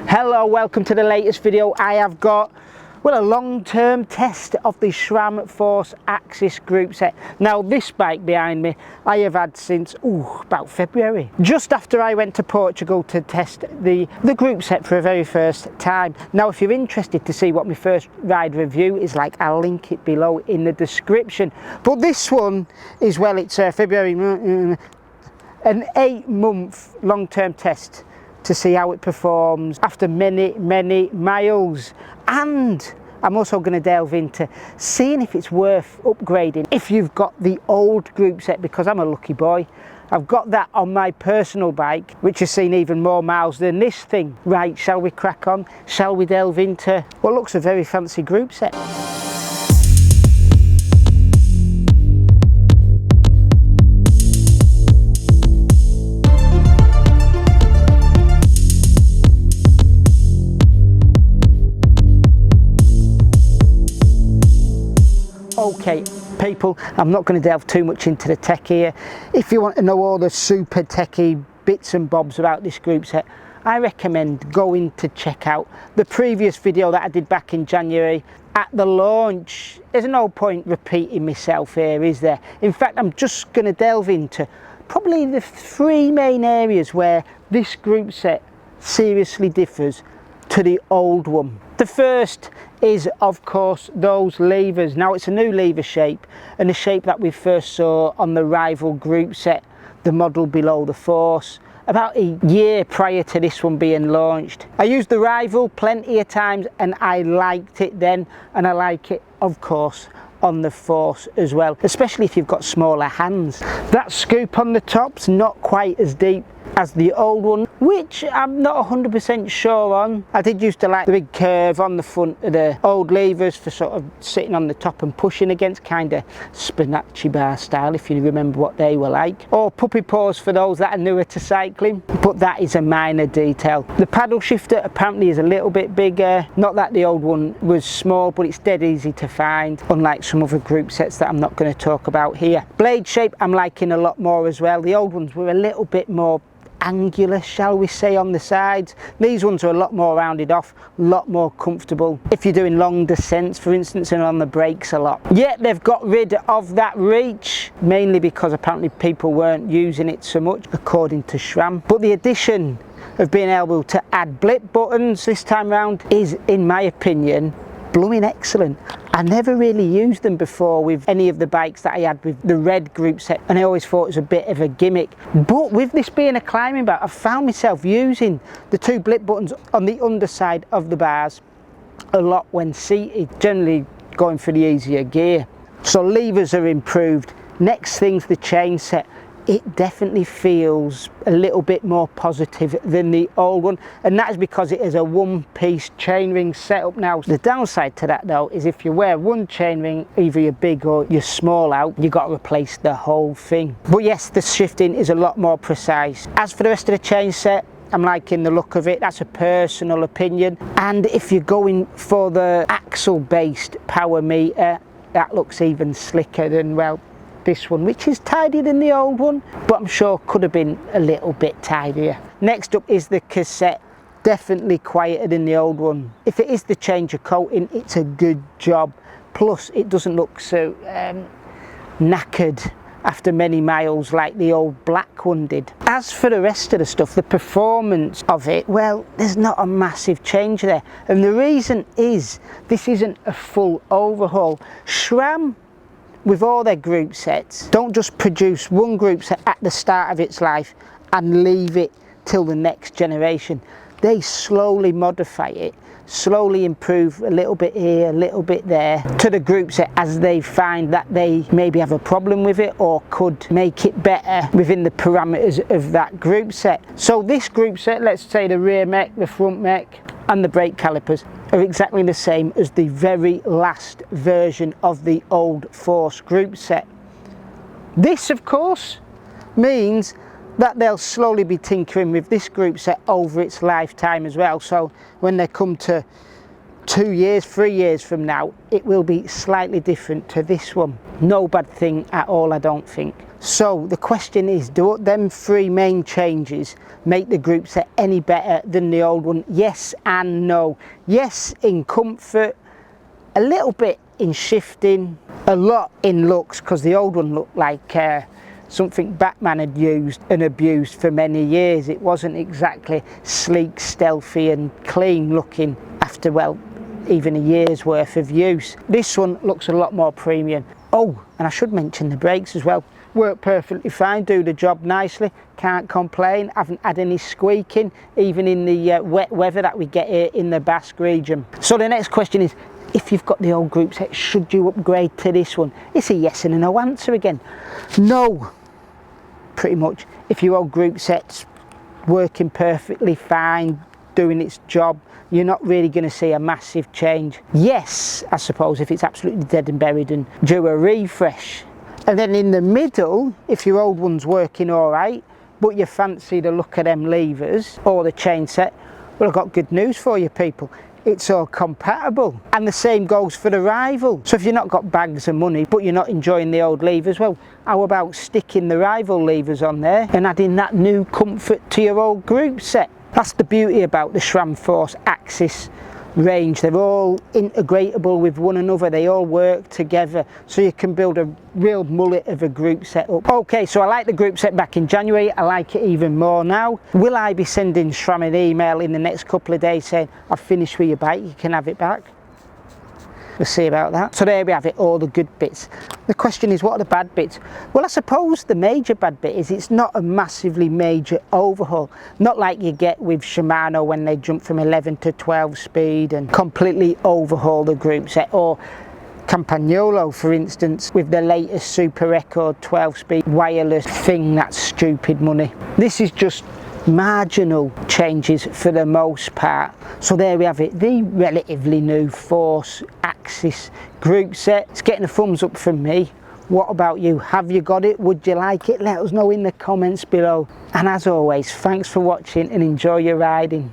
Hello, welcome to the latest video. I have got, well, a long-term test of the Sram Force AXS group set. Now this bike behind me I have had since about February, just after I went to Portugal to test the group set for the very first time. Now if you're interested to see what my first ride review is like, I'll link it below in the description. But this one is, well, it's February, an 8-month long-term test to see how it performs after many miles. And I'm also going to delve into seeing if it's worth upgrading if you've got the old group set, because I'm a lucky boy. I've got that on my personal bike, which has seen even more miles than this thing. Right, shall we crack on? Shall we delve into what looks a very fancy group set? Okay people, I'm not going to delve too much into the tech here. If you want to know all the super techie bits and bobs about this group set, I recommend going to check out the previous video that I did back in January at the launch. There's no point repeating myself here, is there? In fact, I'm just going to delve into probably the 3 main areas where this group set seriously differs to the old one. The first is, of course, those levers. Now it's a new lever shape, and the shape that we first saw on the rival group set, the model below the Force, about a year prior to this one being launched. I used the rival plenty of times and I liked it then, and I like it, of course, on the Force as well, especially if you've got smaller hands. That scoop on the top's not quite as deep as the old one, which I'm not 100% sure on. I did used to like the big curve on the front of the old levers for sort of sitting on the top and pushing against, kind of spinacci bar style, if you remember what they were like, or puppy paws for those that are newer to cycling, but that is a minor detail. The paddle shifter apparently is a little bit bigger. Not that the old one was small, but it's dead easy to find, unlike some other group sets that I'm not going to talk about here. Blade shape I'm liking a lot more as well. The old ones were a little bit more angular, shall we say, on the sides. These ones are a lot more rounded off, a lot more comfortable if you're doing long descents, for instance, and on the brakes a lot. Yet they've got rid of that reach, mainly because apparently people weren't using it so much, according to Sram. But the addition of being able to add blip buttons this time round is, in my opinion, blooming excellent. I never really used them before with any of the bikes that I had with the red group set, and I always thought it was a bit of a gimmick. But with this being a climbing bike, I found myself using the 2 blip buttons on the underside of the bars a lot when seated, generally going for the easier gear. So levers are improved. Next thing's the chain set. It definitely feels a little bit more positive than the old one, and that is because it is a 1-piece chainring setup now. The downside to that though is if you wear one chainring, either you're big or you're small out, you've got to replace the whole thing. But yes, the shifting is a lot more precise. As for the rest of the chain set, I'm liking the look of it. That's a personal opinion. And if you're going for the axle based power meter, that looks even slicker than, well, this one, which is tidier than the old one, but I'm sure could have been a little bit tidier. Next up is the Cassette. Definitely quieter than the old one. If it is the change of coating, it's a good job. Plus it doesn't look so knackered after many miles like the old black one did. As for the rest of the stuff, the performance of it, well, there's not a massive change there, and the reason is this isn't a full overhaul. Sram, with all their group sets, don't just produce one group set at the start of its life and leave it till the next generation. They slowly modify it, slowly improve a little bit here, a little bit there to the group set as they find that they maybe have a problem with it or could make it better within the parameters of that group set. So this group set, let's say the rear mech, the front mech and the brake calipers are exactly the same as the very last version of the old Force group set. This, of course, means that they'll slowly be tinkering with this group set over its lifetime as well. So when they come to 2 years, 3 years from now, it will be slightly different to this one. No bad thing at all, I don't think. So the question is, do them 3 main changes make the group set any better than the old one? Yes and no. Yes in comfort, a little bit in shifting, a lot in looks, because the old one looked like something Batman had used and abused for many years. It wasn't exactly sleek, stealthy and clean looking after, well, even a year's worth of use. This one looks a lot more premium. Oh, and I should mention the brakes as well. Work perfectly fine, do the job nicely, can't complain, haven't had any squeaking, even in the wet weather that we get here in the Basque region. So the next question is, if you've got the old group set, should you upgrade to this one? It's a yes and a no answer again. No, pretty much. If your old group set's working perfectly fine, doing its job, you're not really going to see a massive change. Yes, I suppose, if it's absolutely dead and buried and due a refresh. And then in the middle, if your old one's working all right, but you fancy the look of them levers or the chain set, well, I've got good news for you people. It's all compatible, and the same goes for the rival. So if you've not got bags of money but you're not enjoying the old levers, well, how about sticking the rival levers on there and adding that new comfort to your old group set? That's the beauty about the Sram Force AXS range. They're all integratable with one another, they all work together, so you can build a real mullet of a group setup. Okay, so I like the group set back in January, I like it even more now. Will I be sending Sram an email in the next couple of days saying, I've finished with your bike, you can have it back? We'll see about that. So there we have it, all the good bits. The question is, what are the bad bits? Well, I suppose the major bad bit is it's not a massively major overhaul. Not like you get with Shimano when they jump from 11 to 12 speed and completely overhaul the group set, or Campagnolo, for instance, with the latest Super Record 12 speed wireless thing that's stupid money. This is just marginal changes for the most part. So there we have it, the relatively new Force AXS group set. It's getting a thumbs up from me. What about you? Have you got it? Would you like it? Let us know in the comments below. And as always, thanks for watching and enjoy your riding.